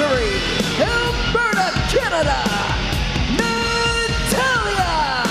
Calgary, Alberta, Canada, Natalya!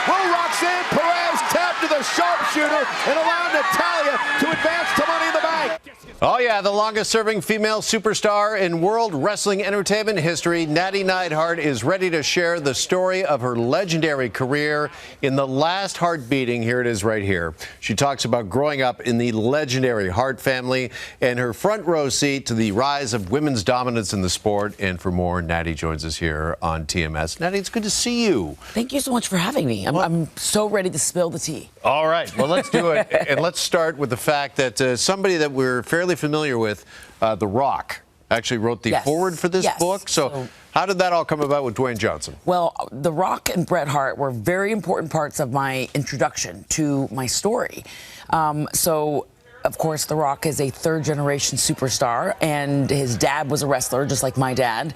Will Roxanne Perez tap to the sharpshooter and allow Natalya to advance to Money in the Bank? Oh, yeah, the longest-serving female superstar in world wrestling entertainment history, Natty Neidhart, is ready to share the story of her legendary career in the last Hart Beating. Here it is right here. She talks about growing up in the legendary Hart family and her front row seat to the rise of women's dominance in the sport. And for more, Natty joins us here on TMS. Natty, it's good to see you. Thank you so much for having me. I'm so ready to spill the tea. All right, well, let's do it. And let's start with the fact that somebody that we're fairly familiar with, The Rock, actually wrote the foreword for this book. So how did that all come about with Dwayne Johnson? Well, The Rock and Bret Hart were very important parts of my introduction to my story. Of course, The Rock is a third-generation superstar, and his dad was a wrestler, just like my dad.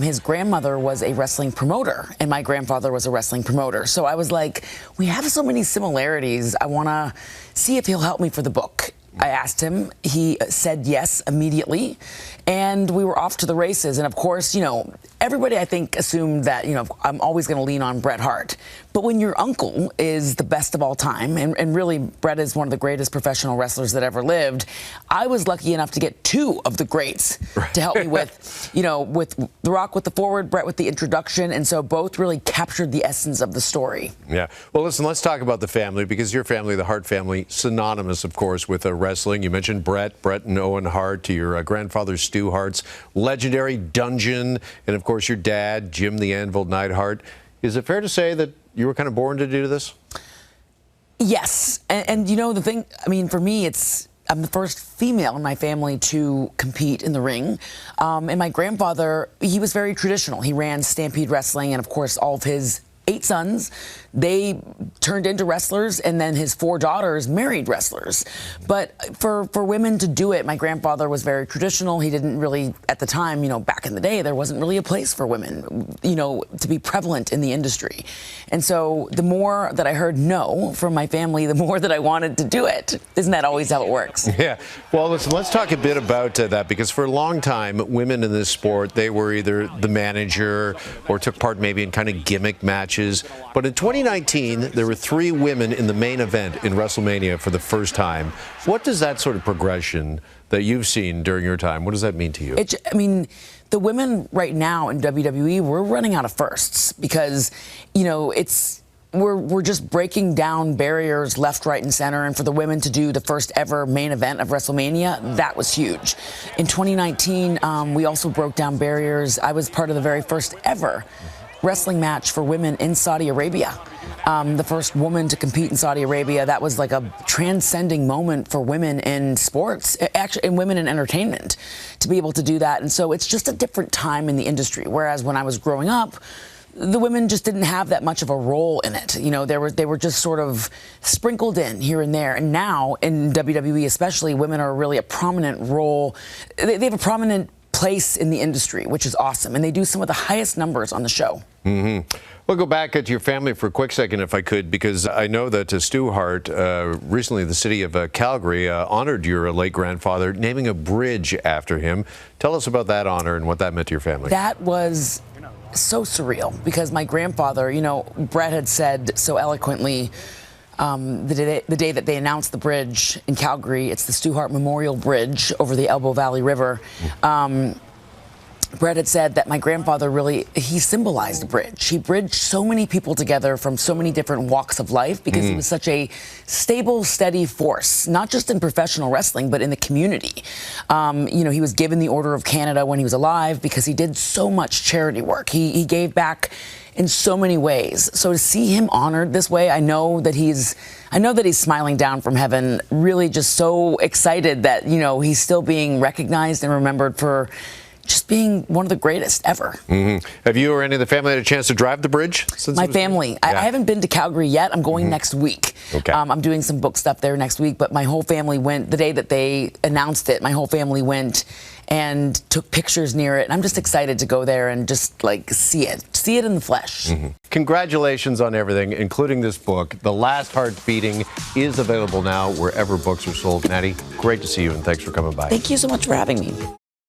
His grandmother was a wrestling promoter, and my grandfather was a wrestling promoter. So I was like, we have so many similarities. I want to see if he'll help me for the book. I asked him. He said yes immediately, and we were off to the races. And of course, you know, everybody I think assumed that, you know, I'm always going to lean on Bret Hart. But when your uncle is the best of all time, and really Bret is one of the greatest professional wrestlers that ever lived, I was lucky enough to get two of the greats to help me with, you know, with The Rock with the foreword, Bret with the introduction, and so both really captured the essence of the story. Yeah. Well, listen, let's talk about the family, because your family, the Hart family, synonymous, of course, with wrestling. You mentioned Bret and Owen Hart, to your grandfather Stu Hart's legendary Dungeon, and of course your dad, Jim the Anvil Neidhart. Is it fair to say that you were kind of born to do this? Yes. And you know, the thing, I mean, for me, I'm the first female in my family to compete in the ring. And my grandfather, he was very traditional. He ran Stampede Wrestling, and of course, all of his 8 sons, they turned into wrestlers, and then his 4 daughters married wrestlers. But for women to do it, my grandfather was very traditional. He didn't really, at the time, you know, back in the day, there wasn't really a place for women, you know, to be prevalent in the industry. And so the more that I heard no from my family, the more that I wanted to do it. Isn't that always how it works? Yeah. Well, listen, let's talk a bit about that, because for a long time, women in this sport, they were either the manager or took part maybe in kind of gimmick matches. But in 2019, there were 3 women in the main event in WrestleMania for the first time. What does that sort of progression that you've seen during your time, what does that mean to you? I mean, the women right now in WWE, we're running out of firsts because, you know, we're just breaking down barriers left, right, and center. And for the women to do the first ever main event of WrestleMania, that was huge. In 2019, we also broke down barriers. I was part of the very first ever wrestling match for women in Saudi Arabia. The first woman to compete in Saudi Arabia. That was like a transcending moment for women in sports, actually, and women in entertainment, to be able to do that. And so it's just a different time in the industry. Whereas when I was growing up, the women just didn't have that much of a role in it. You know, they were just sort of sprinkled in here and there. And now in WWE especially, women are really a prominent role. They have a prominent place in the industry, which is awesome. And they do some of the highest numbers on the show. Mm-hmm. We'll go back to your family for a quick second, if I could, because I know that Stu Hart, recently the city of Calgary, honored your late grandfather, naming a bridge after him. Tell us about that honor and what that meant to your family. That was so surreal, because my grandfather, you know, Bret had said so eloquently the day that they announced the bridge in Calgary, it's the Stu Hart Memorial Bridge over the Elbow Valley River. Bret had said that my grandfather really, he symbolized a bridge. He bridged so many people together from so many different walks of life, because he was such a stable, steady force, not just in professional wrestling, but in the community. You know, he was given the Order of Canada when he was alive because he did so much charity work. He gave back in so many ways. So to see him honored this way, I know that he's smiling down from heaven, really just so excited that, you know, he's still being recognized and remembered for just being one of the greatest ever. Mm-hmm. Have you or any of the family had a chance to drive the bridge? My family. I haven't been to Calgary yet. I'm going next week. Okay. I'm doing some book stuff there next week, but my whole family went, the day that they announced it, my whole family went and took pictures near it. And I'm just excited to go there and just like see it in the flesh. Mm-hmm. Congratulations on everything, including this book. The Last Hart Beating is available now wherever books are sold. Natty, great to see you, and thanks for coming by. Thank you so much for having me.